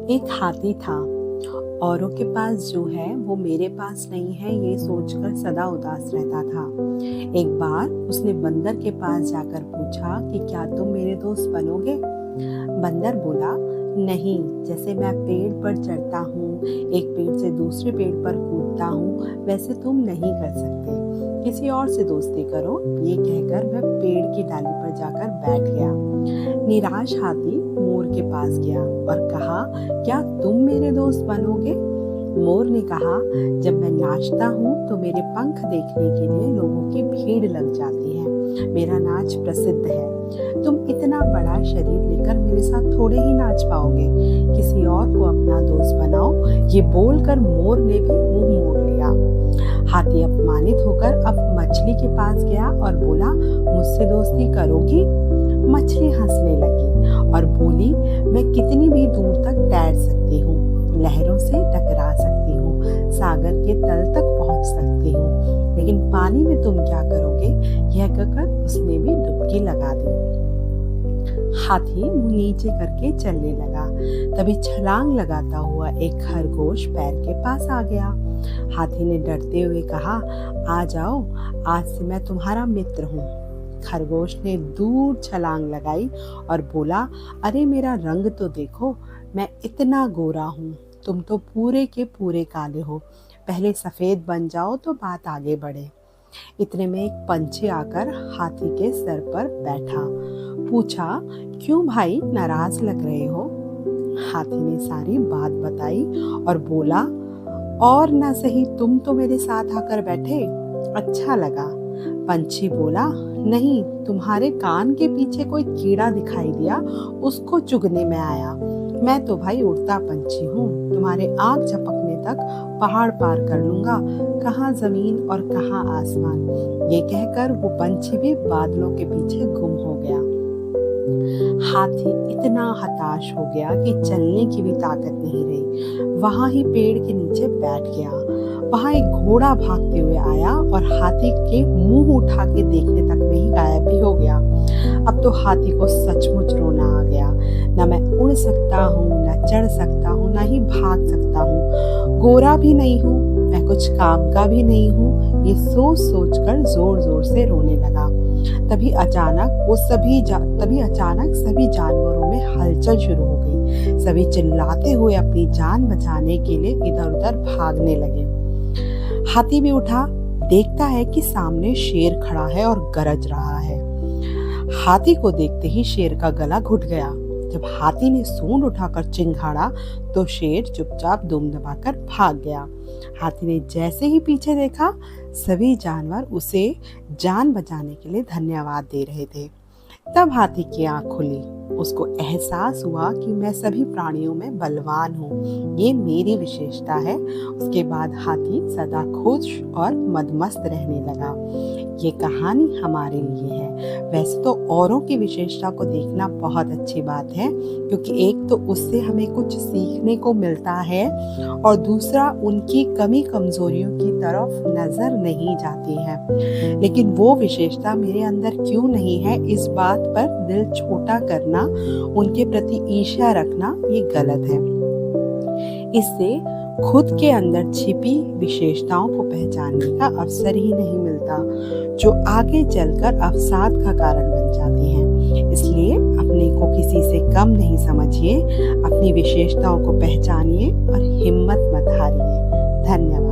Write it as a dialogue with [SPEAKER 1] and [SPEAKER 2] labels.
[SPEAKER 1] एक हाथी था। औरों के पास जो है वो मेरे पास नहीं है, ये सोचकर सदा उदास रहता था। एक बार उसने बंदर के पास जाकर पूछा कि क्या तुम मेरे दोस्त बनोगे। बंदर बोला, नहीं, जैसे मैं पेड़ पर चढ़ता हूँ, एक पेड़ से दूसरे पेड़ पर कूदता हूँ, वैसे तुम नहीं कर सकते। किसी और से दोस्ती करो। ये कहकर वह पेड़ की डाली पर जाकर बैठ गया। निराश हाथी मोर के पास गया और कहा, क्या तुम मेरे दोस्त बनोगे? मोर ने कहा, जब मैं नाचता हूँ तो मेरे पंख देखने के लिए लोगों की भीड़ लग जाती है। मेरा नाच प्रसिद्ध है। तुम इतना बड़ा शरीर लेकर मेरे साथ थोड़े ही नाच पाओगे। किसी और को अपना दोस्त बनाओ। ये बोलकर मोर ने भी मुंह मोड़ लिया। हाथी अपमानित होकर अब मछली के पास गया और बोला, मुझसे दोस्ती करोगी? मछली हंसने लगी और बोली, मैं कितनी भी दूर तक तैर सकती हूँ, लहरों से टकरा सकती हूँ, सागर के तल तक पहुँच सकती हूँ, लेकिन पानी में तुम क्या करोगे? यह कहकर उसने भी डुबकी लगा दी। हाथी मुंह नीचे करके चलने लगा। तभी छलांग लगाता हुआ एक खरगोश पैर के पास आ गया। हाथी ने डरते हुए कहा, आ जाओ, आज से मैं तुम्हारा मित्र हूँ। खरगोश ने दूर छलांग लगाई और बोला, अरे मेरा रंग तो देखो, मैं इतना गोरा हूँ, तुम तो पूरे के पूरे काले हो। पहले सफ़ेद बन जाओ तो बात आगे बढ़े। इतने में एक पंछी आकर हाथी के सर पर बैठा। पूछा, क्यों भाई नाराज लग रहे हो? हाथी ने सारी बात बताई और बोला, और ना सही तुम तो मेरे साथ आकर बैठे, अच्छा लगा। पंछी बोला, नहीं, तुम्हारे कान के पीछे कोई कीड़ा दिखाई दिया, उसको चुगने में आया। मैं तो भाई उड़ता पंछी हूँ, तुम्हारे आँख झपकने तक पहाड़ पार कर लूंगा, कहाँ जमीन और कहाँ आसमान। ये कहकर वो पंछी भी बादलों के पीछे गुम हो गया। हाथी इतना हताश हो गया कि चलने की भी ताकत नहीं रही। वहां ही पेड़ के नीचे बैठ गया। वहां एक घोड़ा भागते हुए आया और हाथी के मुंह उठा के देखने तक में ही गायब भी हो गया। अब तो हाथी को सचमुच रोना आ गया। ना मैं उड़ सकता हूँ, ना चढ़ सकता हूँ, ना ही भाग सकता हूँ। गोरा भी नहीं हूँ, मैं कुछ काम का भी नहीं हूँ। ये सोच सोच कर जोर जोर से रोने लगा। तभी अचानक सभी जानवरों में हलचल शुरू हो गई। सभी चिल्लाते हुए अपनी जान बचाने के लिए इधर उधर भागने लगे। हाथी भी उठा, देखता है कि सामने शेर खड़ा है और गरज रहा है। हाथी को देखते ही शेर का गला घुट गया। जब हाथी ने सूंड उठाकर चिंघाड़ा तो शेर चुपचाप दुम दबाकर भाग गया। हाथी ने जैसे ही पीछे देखा, सभी जानवर उसे जान बचाने के लिए धन्यवाद दे रहे थे। तब हाथी की आंख खुली। उसको एहसास हुआ कि मैं सभी प्राणियों में बलवान हूँ, ये मेरी विशेषता है। उसके बाद हाथी सदा खुश और मदमस्त रहने लगा। ये कहानी हमारे लिए है। वैसे तो औरों की विशेषता को देखना बहुत अच्छी बात है, क्योंकि एक तो उससे हमें कुछ सीखने को मिलता है और दूसरा उनकी कमी कमजोरियों की तरफ नजर नहीं जाती है। लेकिन वो विशेषता मेरे अंदर क्यों नहीं है, इस बात पर दिल छोटा करना, उनके प्रति ईर्ष्या रखना, ये गलत है। इससे खुद के अंदर छिपी विशेषताओं को पहचानने का अवसर ही नहीं मिलता, जो आगे चलकर अवसाद का कारण बन जाती हैं। इसलिए अपने को किसी से कम नहीं समझिए, अपनी विशेषताओं को पहचानिए और हिम्मत मत हारिए। धन्यवाद।